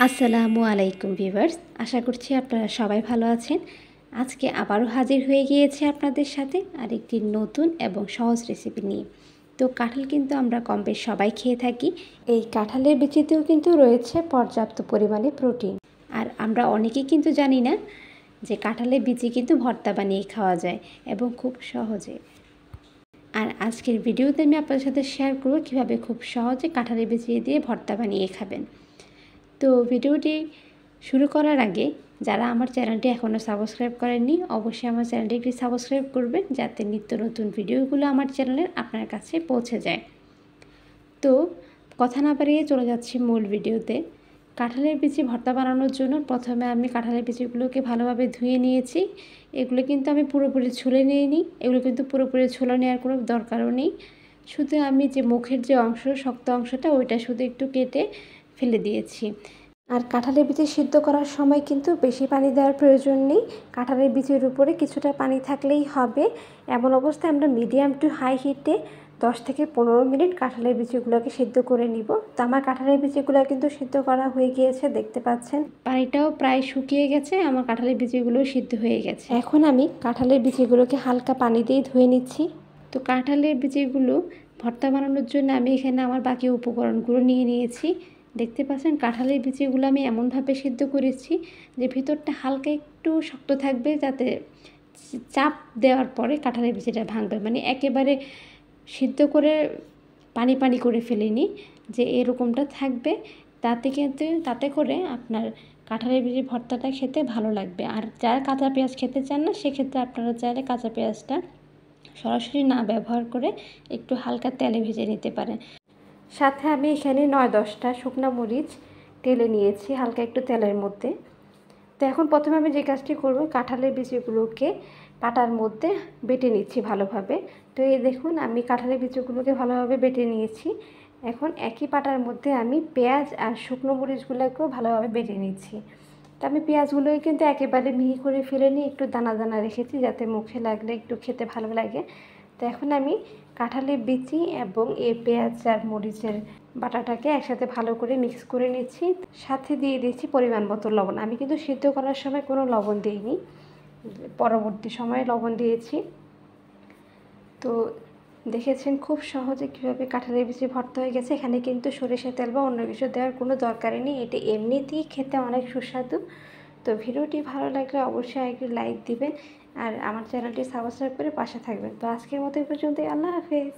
আসসালামু আলাইকুম ভিউয়ার্স, আশা করছি আপনারা সবাই ভালো আছেন। আজকে আবারও হাজির হয়ে গিয়েছি আপনাদের সাথে আরেকটি নতুন এবং সহজ রেসিপি নিয়ে। তো কাঁঠাল কিন্তু আমরা কম বেশ সবাই খেয়ে থাকি। এই কাঁঠালের বিচিতেও কিন্তু রয়েছে পর্যাপ্ত পরিমাণে প্রোটিন। আর আমরা অনেকেই কিন্তু জানি না যে কাঁঠালের বিচি কিন্তু ভর্তা বানিয়ে খাওয়া যায় এবং খুব সহজে। আর আজকের ভিডিওতে আমি আপনাদের সাথে শেয়ার করব কীভাবে খুব সহজে কাঁঠালের বিচি দিয়ে ভর্তা বানিয়ে খাবেন। তো ভিডিওটি শুরু করার আগে যারা আমার চ্যানেলটি এখনও সাবস্ক্রাইব করেননি, অবশ্যই আমার চ্যানেলটি একটি সাবস্ক্রাইব করবেন যাতে নিত্য নতুন ভিডিওগুলো আমার চ্যানেলের আপনার কাছে পৌঁছে যায়। তো কথা না বাড়িয়ে চলে যাচ্ছি মূল ভিডিওতে। কাঁঠালের বিচি ভর্তা বানানোর জন্য প্রথমে আমি কাঁঠালের বিচিগুলোকে ভালোভাবে ধুয়ে নিয়েছি। এগুলো কিন্তু আমি পুরোপুরি ছুলে নিইনি, এগুলো কিন্তু পুরোপুরি ছুলে নেওয়ার কোনো দরকারও নেই। শুধু আমি যে মুখের যে অংশ, শক্ত অংশটা, ওইটা শুধু একটু কেটে ফেলে দিয়েছি। আর কাঁঠালের বিচি সিদ্ধ করার সময় কিন্তু বেশি পানি দেওয়ার প্রয়োজন নেই। কাঁঠালের বিচির উপরে কিছুটা পানি থাকলেই হবে। এমন অবস্থায় আমরা মিডিয়াম টু হাই হিটে 10 থেকে 15 মিনিট কাঁঠালের বিচিগুলোকে সিদ্ধ করে নিব। তো আমার কাঁঠালের বিচিগুলো কিন্তু সিদ্ধ করা হয়ে গিয়েছে, দেখতে পাচ্ছেন। পানিটাও প্রায় শুকিয়ে গেছে, আমার কাঁঠালের বিচিগুলোও সিদ্ধ হয়ে গেছে। এখন আমি কাঁঠালের বিচিগুলোকে হালকা পানি দিয়ে ধুয়ে নিচ্ছি। তো কাঁঠালের বিচিগুলো ভর্তা বানানোর জন্য আমি এখানে আমার বাকি উপকরণগুলো নিয়ে নিয়েছি। দেখতে পাচ্ছেন কাঁঠালের বিচিগুলো আমি এমনভাবে সিদ্ধ করেছি যে ভিতরটা হালকা একটু শক্ত থাকবে, যাতে চাপ দেওয়ার পরে কাঁঠালের বিচিটা ভাঙবে। মানে একেবারে সিদ্ধ করে পানি পানি করে ফেলিনি, যে এরকমটা থাকবে। তাতে করে আপনার কাঁঠালের বিচি ভর্তাটা খেতে ভালো লাগবে। আর যারা কাঁচা পেঁয়াজ খেতে চান না, সেক্ষেত্রে আপনারা চাইলে কাঁচা পেঁয়াজটা সরাসরি না ব্যবহার করে একটু হালকা তেলে ভেজে নিতে পারেন। সাথে আমি এখানে 9-10টা শুকনো মরিচ টেলে নিয়েছি হালকা একটু তেলের মধ্যে। তো এখন প্রথমে আমি যে কাজটি করব, কাঁঠালের বিচিগুলোকে পাটার মধ্যে বেটে নিচ্ছি ভালোভাবে। তো এই দেখুন, আমি কাঁঠালের বিচিগুলোকে ভালোভাবে বেটে নিয়েছি। এখন একই পাটার মধ্যে আমি পেঁয়াজ আর শুকনো মরিচগুলোকেও ভালোভাবে বেটে নিচ্ছি। তো আমি পেঁয়াজগুলোই কিন্তু একেবারে মিহি করে ফেলিনি, একটু দানা দানা রেখেছি যাতে মুখে লাগলে একটু খেতে ভালো লাগে। তো এখন আমি কাঁঠালের বিচি এবং এই পেঁয়াজ আর মরিচের বাটাটাকে একসাথে ভালো করে মিক্স করে নিচ্ছি। সাথে দিয়ে দিচ্ছি পরিমাণ মতো লবণ। আমি কিন্তু সিদ্ধ করার সময় কোনো লবণ দিইনি, পরবর্তী সময়ে লবণ দিয়েছি। তো দেখেছেন খুব সহজে কীভাবে কাঁঠালের বিচি ভর্তা হয়ে গেছে। এখানে কিন্তু সরিষা তেল বা অন্য কিছু দেওয়ার কোনো দরকারই নেই, এটি এমনিতেই খেতে অনেক সুস্বাদু। তো ভিডিওটি ভালো লাগলে অবশ্যই একটু লাইক দিবেন আর আমার চ্যানেলটি সাবস্ক্রাইব করে পাশে থাকবেন। তো আজকের মতো এই পর্যন্তই, আল্লাহ হাফেজ।